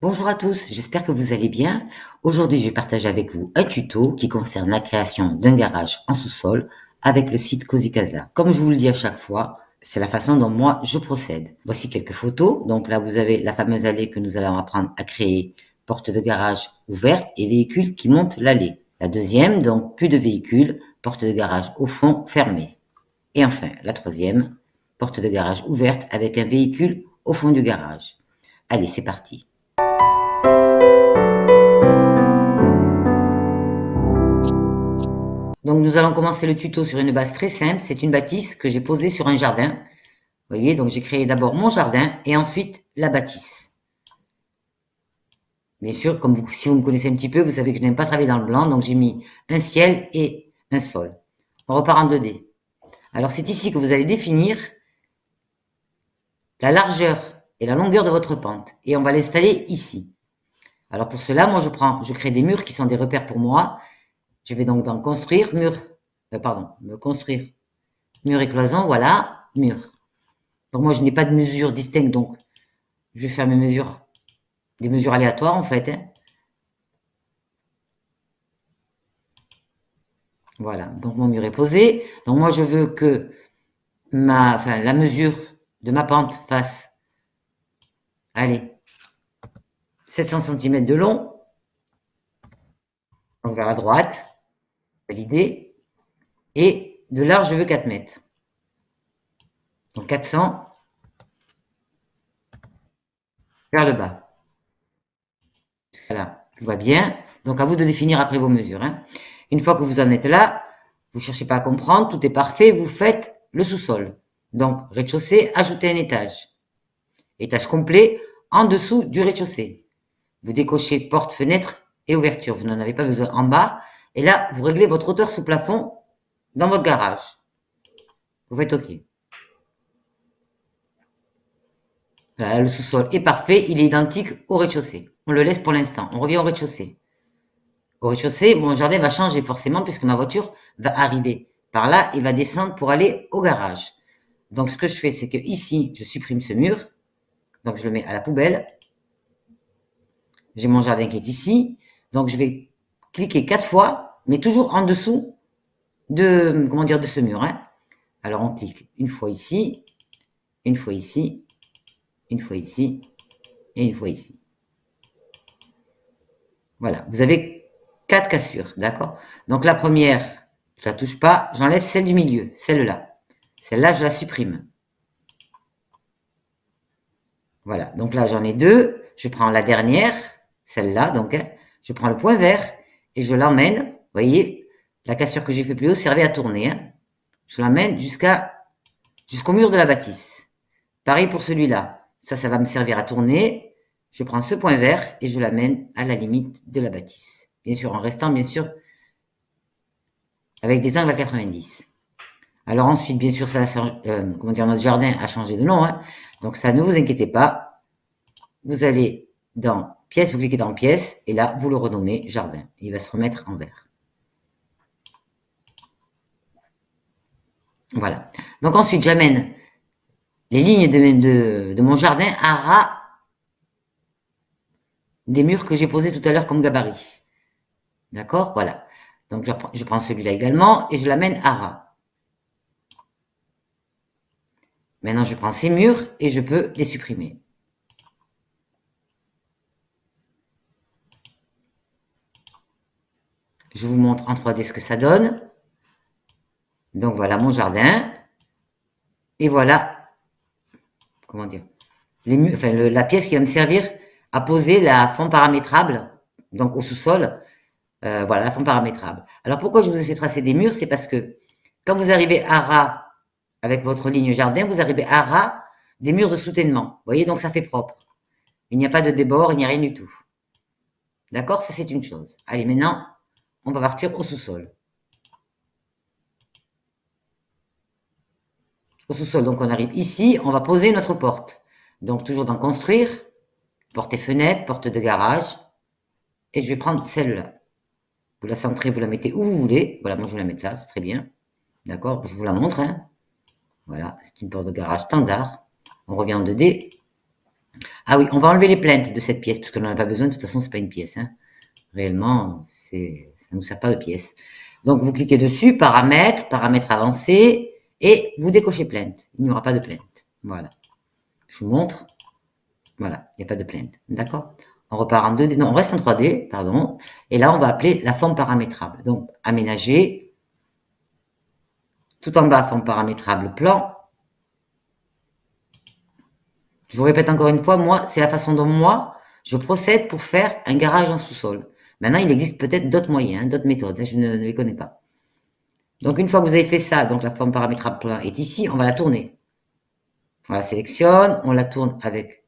Bonjour à tous, j'espère que vous allez bien. Aujourd'hui, je vais partager avec vous un tuto qui concerne la création d'un garage en sous-sol avec le site Cozy Casa. Comme je vous le dis à chaque fois, c'est la façon dont moi je procède. Voici quelques photos. Donc là, vous avez la fameuse allée que nous allons apprendre à créer, porte de garage ouverte et véhicule qui monte l'allée. La deuxième, donc plus de véhicules, porte de garage au fond fermée. Et enfin, la troisième, porte de garage ouverte avec un véhicule au fond du garage. Allez, c'est parti. Donc nous allons commencer le tuto sur une base très simple, c'est une bâtisse que j'ai posée sur un jardin. Vous voyez, donc j'ai créé d'abord mon jardin et ensuite la bâtisse. Bien sûr, si vous me connaissez un petit peu, vous savez que je n'aime pas travailler dans le blanc, donc j'ai mis un ciel et un sol. On repart en 2D. Alors c'est ici que vous allez définir la largeur et la longueur de votre pente et on va l'installer ici. Alors pour cela, moi je crée des murs qui sont des repères pour moi. Je vais donc construire construire mur et cloison, voilà, mur. Donc moi, je n'ai pas de mesure distincte, donc je vais faire mes mesures, des mesures aléatoires en fait. Hein. Voilà, donc mon mur est posé. Donc moi, je veux que la mesure de ma pente fasse, allez, 700 cm de long, donc vers la droite, validé, et de large, je veux 4 mètres. Donc 400 vers le bas. Voilà, tout va bien. Donc à vous de définir après vos mesures. Hein. Une fois que vous en êtes là, vous ne cherchez pas à comprendre, tout est parfait, vous faites le sous-sol. Donc rez-de-chaussée, ajoutez un étage. Étage complet en dessous du rez-de-chaussée. Vous décochez porte, fenêtre et ouverture. Vous n'en avez pas besoin en bas. Et là, vous réglez votre hauteur sous plafond dans votre garage. Vous faites OK. Voilà, le sous-sol est parfait. Il est identique au rez-de-chaussée. On le laisse pour l'instant. On revient au rez-de-chaussée. Au rez-de-chaussée, mon jardin va changer forcément puisque ma voiture va arriver par là et va descendre pour aller au garage. Donc, ce que je fais, c'est que ici, je supprime ce mur. Donc, je le mets à la poubelle. J'ai mon jardin qui est ici. Donc, je vais cliquer 4 fois, mais toujours en dessous de ce mur. Hein. Alors, on clique une fois ici, une fois ici, une fois ici et une fois ici. Voilà, vous avez 4 cassures, d'accord? Donc, la première, je la touche pas, j'enlève celle du milieu, celle-là. Celle-là, je la supprime. Voilà, donc là, j'en ai 2. Je prends la dernière, celle-là, donc, hein, je prends le point vert et je l'emmène, vous voyez, la cassure que j'ai fait plus haut servait à tourner. Hein. Je l'emmène jusqu'au mur de la bâtisse. Pareil pour celui-là. Ça va me servir à tourner. Je prends ce point vert et je l'amène à la limite de la bâtisse. Bien sûr, en restant, bien sûr, avec des angles à 90. Alors ensuite, bien sûr, notre jardin a changé de nom. Hein. Donc ça, ne vous inquiétez pas. Vous allez dans pièce, vous cliquez dans pièce et là, vous le renommez jardin. Il va se remettre en vert. Voilà. Donc ensuite, j'amène les lignes de mon jardin à ras des murs que j'ai posés tout à l'heure comme gabarit. D'accord? Voilà. Donc je prends celui-là également et je l'amène à ras. Maintenant, je prends ces murs et je peux les supprimer. Je vous montre en 3D ce que ça donne. Donc voilà mon jardin. Et voilà, comment dire, la pièce qui va me servir à poser la fond paramétrable, donc au sous-sol. Voilà, la fond paramétrable. Alors pourquoi je vous ai fait tracer des murs? C'est parce que quand vous arrivez à ras avec votre ligne jardin, vous arrivez à ras des murs de soutènement. Vous voyez, donc ça fait propre. Il n'y a pas de débord, il n'y a rien du tout. D'accord? Ça, c'est une chose. Allez, maintenant, on va partir au sous-sol. Au sous-sol, donc on arrive ici, on va poser notre porte. Donc toujours dans construire, porte et fenêtre, porte de garage. Et je vais prendre celle-là. Vous la centrez, vous la mettez où vous voulez. Voilà, moi je vais la mettre là, c'est très bien. D'accord? Je vous la montre. Hein. Voilà, c'est une porte de garage standard. On revient en 2D. Ah oui, on va enlever les plaintes de cette pièce, parce qu'on n'en a pas besoin, de toute façon, c'est pas une pièce. Hein. Réellement, ça ne nous sert pas de pièce. Donc, vous cliquez dessus, paramètres, paramètres avancés, et vous décochez plainte. Il n'y aura pas de plainte. Voilà. Je vous montre. Voilà, il n'y a pas de plainte. D'accord? On repart en 2D, non, on reste en 3D, pardon. Et là, on va appeler la forme paramétrable. Donc, aménager. Tout en bas, forme paramétrable, plan. Je vous répète encore une fois, moi, c'est la façon dont moi, je procède pour faire un garage en sous-sol. Maintenant, il existe peut-être d'autres moyens, hein, d'autres méthodes, hein, je ne les connais pas. Donc, une fois que vous avez fait ça, donc la forme paramétrable plan est ici, on va la tourner. On la sélectionne, on la tourne avec,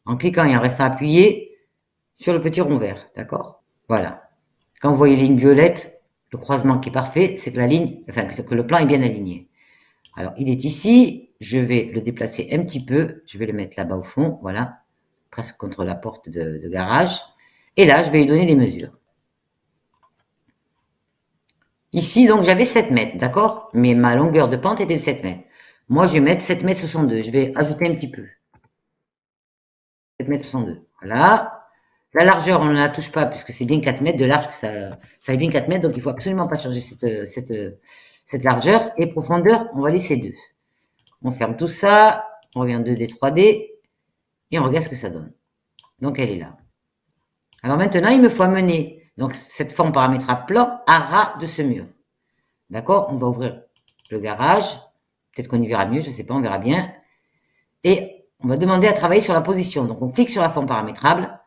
en cliquant et en restant appuyé sur le petit rond vert, d'accord? Voilà. Quand vous voyez ligne violette, le croisement qui est parfait, c'est que la ligne, enfin, que le plan est bien aligné. Alors, il est ici, je vais le déplacer un petit peu, je vais le mettre là-bas au fond, voilà, presque contre la porte de garage. Et là, je vais lui donner des mesures. Ici, donc, j'avais 7 mètres, d'accord? Mais ma longueur de pente était de 7 mètres. Moi, je vais mettre 7 mètres 62. Je vais ajouter un petit peu. 7 mètres 62. Voilà. La largeur, on ne la touche pas puisque c'est bien 4 mètres de large, que ça est bien 4 mètres, donc il ne faut absolument pas changer cette largeur. Et profondeur, on va laisser 2. On ferme tout ça, on revient en 2D, 3D, et on regarde ce que ça donne. Donc elle est là. Alors maintenant, il me faut amener donc cette forme paramétrable plan à ras de ce mur. D'accord? On va ouvrir le garage. Peut-être qu'on y verra mieux, je ne sais pas, on verra bien. Et on va demander à travailler sur la position. Donc on clique sur la forme paramétrable,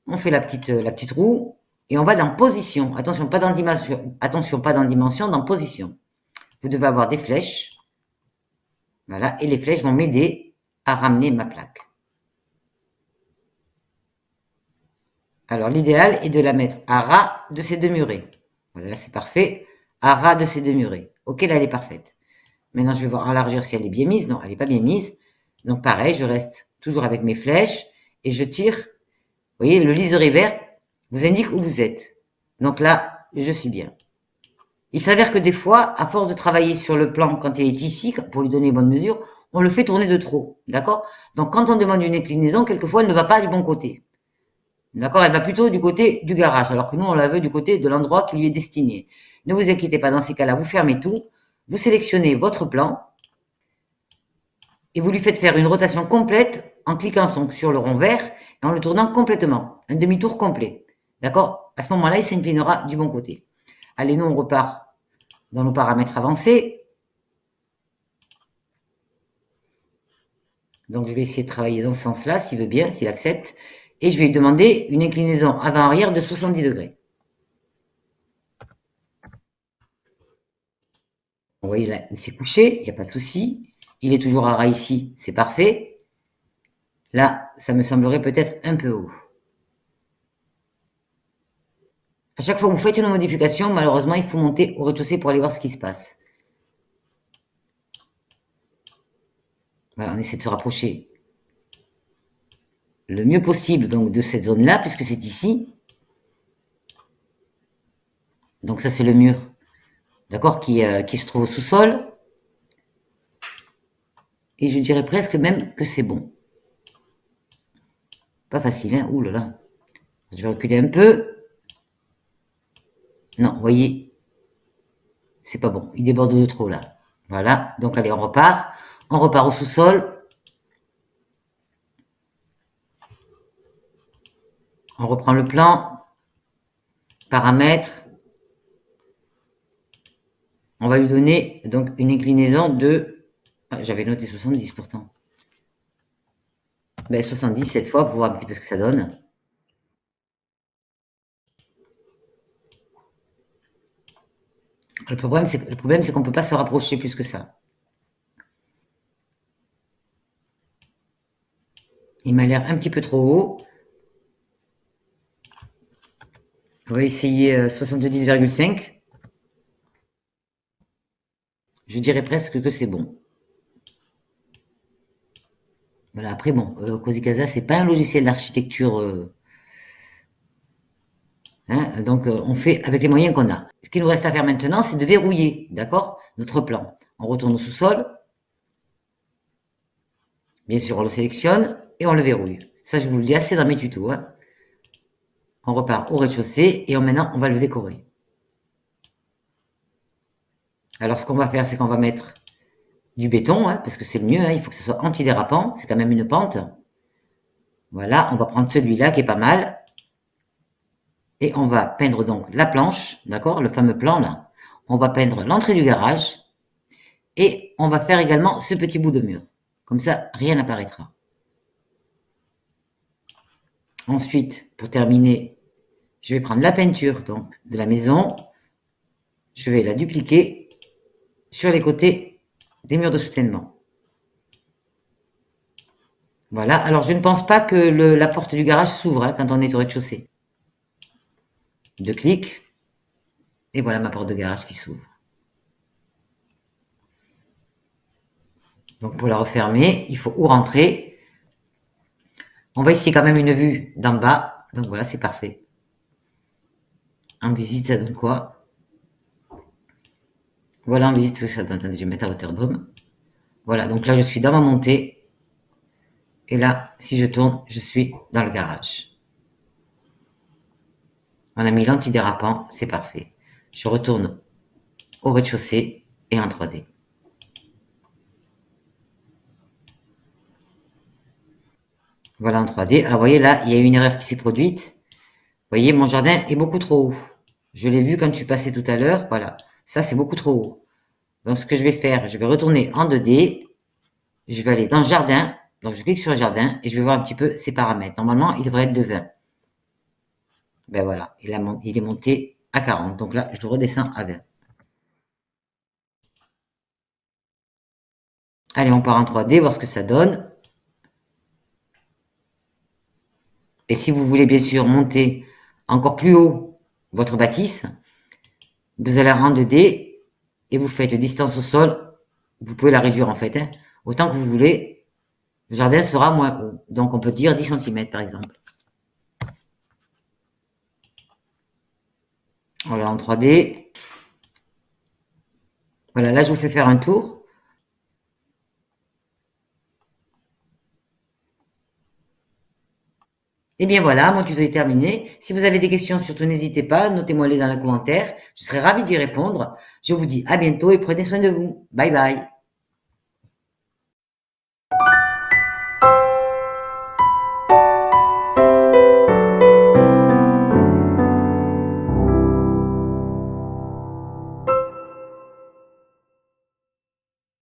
on fait la petite roue, et on va dans position. Attention, pas dans dimension. Attention, pas dans dimension, dans position. Vous devez avoir des flèches. Voilà, et les flèches vont m'aider à ramener ma plaque. Alors l'idéal est de la mettre à ras de ces deux murets. Voilà, là c'est parfait. À ras de ces deux murets. Ok, là elle est parfaite. Maintenant je vais voir élargir si elle est bien mise. Non, elle n'est pas bien mise. Donc pareil, je reste toujours avec mes flèches et je tire. Vous voyez, le liseré vert vous indique où vous êtes. Donc là, je suis bien. Il s'avère que des fois, à force de travailler sur le plan quand il est ici, pour lui donner bonne mesure, on le fait tourner de trop. D'accord? Donc quand on demande une inclinaison, quelquefois elle ne va pas du bon côté. D'accord? Elle va plutôt du côté du garage, alors que nous, on la veut du côté de l'endroit qui lui est destiné. Ne vous inquiétez pas, dans ces cas-là, vous fermez tout, vous sélectionnez votre plan et vous lui faites faire une rotation complète en cliquant donc sur le rond vert et en le tournant complètement, un demi-tour complet. D'accord? À ce moment-là, il s'inclinera du bon côté. Allez, nous, on repart dans nos paramètres avancés. Donc, je vais essayer de travailler dans ce sens-là, s'il veut bien, s'il accepte. Et je vais lui demander une inclinaison avant-arrière de 70 degrés. Vous voyez là, il s'est couché, il n'y a pas de souci. Il est toujours à ras ici, c'est parfait. Là, ça me semblerait peut-être un peu haut. À chaque fois que vous faites une modification, malheureusement, il faut monter au rez-de-chaussée pour aller voir ce qui se passe. Voilà, on essaie de se rapprocher le mieux possible donc de cette zone-là, puisque c'est ici. Donc ça, c'est le mur, d'accord, qui se trouve au sous-sol. Et je dirais presque même que c'est bon. Pas facile, hein? Ouh là là. Je vais reculer un peu. Non, vous voyez, c'est pas bon. Il déborde de trop là. Voilà, donc allez, on repart. On repart au sous-sol. On reprend le plan. Paramètres. On va lui donner donc une inclinaison de... Ah, j'avais noté 70 pourtant. Ben 70 cette fois pour voir un petit peu ce que ça donne. Le problème, c'est qu'on ne peut pas se rapprocher plus que ça. Il m'a l'air un petit peu trop haut. On va essayer 70,5. Je dirais presque que c'est bon. Voilà, après, bon, Cozy Casa, c'est pas un logiciel d'architecture. Hein, donc, on fait avec les moyens qu'on a. Ce qu'il nous reste à faire maintenant, c'est de verrouiller, d'accord, notre plan. On retourne au sous-sol. Bien sûr, on le sélectionne. et on le verrouille. Ça, je vous le dis assez dans mes tutos, hein. On repart au rez-de-chaussée et maintenant, on va le décorer. Alors, ce qu'on va faire, c'est qu'on va mettre du béton, hein, parce que c'est le mieux, hein, il faut que ce soit antidérapant, c'est quand même une pente. Voilà, on va prendre celui-là qui est pas mal. Et on va peindre donc la planche, d'accord, le fameux plan là. On va peindre l'entrée du garage. Et on va faire également ce petit bout de mur. Comme ça, rien n'apparaîtra. Ensuite, pour terminer, je vais prendre la peinture donc, de la maison. Je vais la dupliquer sur les côtés des murs de soutènement. Voilà, alors je ne pense pas que la porte du garage s'ouvre hein, quand on est au rez-de-chaussée. Deux clics, et voilà ma porte de garage qui s'ouvre. Donc pour la refermer, il faut où rentrer. On va essayer quand même une vue d'en bas, donc voilà, c'est parfait. En visite, ça donne quoi? Voilà en visite ce que ça donne. Attendez, je vais mettre à hauteur d'homme. Voilà, donc là je suis dans ma montée. Et là, si je tourne, je suis dans le garage. On a mis l'antidérapant, c'est parfait. Je retourne au rez-de-chaussée et en 3D. Voilà en 3D. Alors vous voyez là, il y a une erreur qui s'est produite. Vous voyez, mon jardin est beaucoup trop haut. Je l'ai vu quand je suis passé tout à l'heure. Voilà, ça c'est beaucoup trop haut. Donc ce que je vais faire, je vais retourner en 2D. Je vais aller dans jardin. Donc je clique sur le jardin et je vais voir un petit peu ses paramètres. Normalement, il devrait être de 20. Ben voilà, il est monté à 40. Donc là, je le redescends à 20. Allez, on part en 3D, voir ce que ça donne. Et si vous voulez bien sûr monter encore plus haut votre bâtisse, vous allez en 2D et vous faites distance au sol. Vous pouvez la réduire en fait, hein, autant que vous voulez. Le jardin sera moins haut. Donc on peut dire 10 cm par exemple. Voilà en 3D. Voilà, là je vous fais faire un tour. Et bien voilà, mon tuto est terminé. Si vous avez des questions, surtout n'hésitez pas, notez-moi les dans les commentaires. Je serai ravie d'y répondre. Je vous dis à bientôt et prenez soin de vous. Bye bye.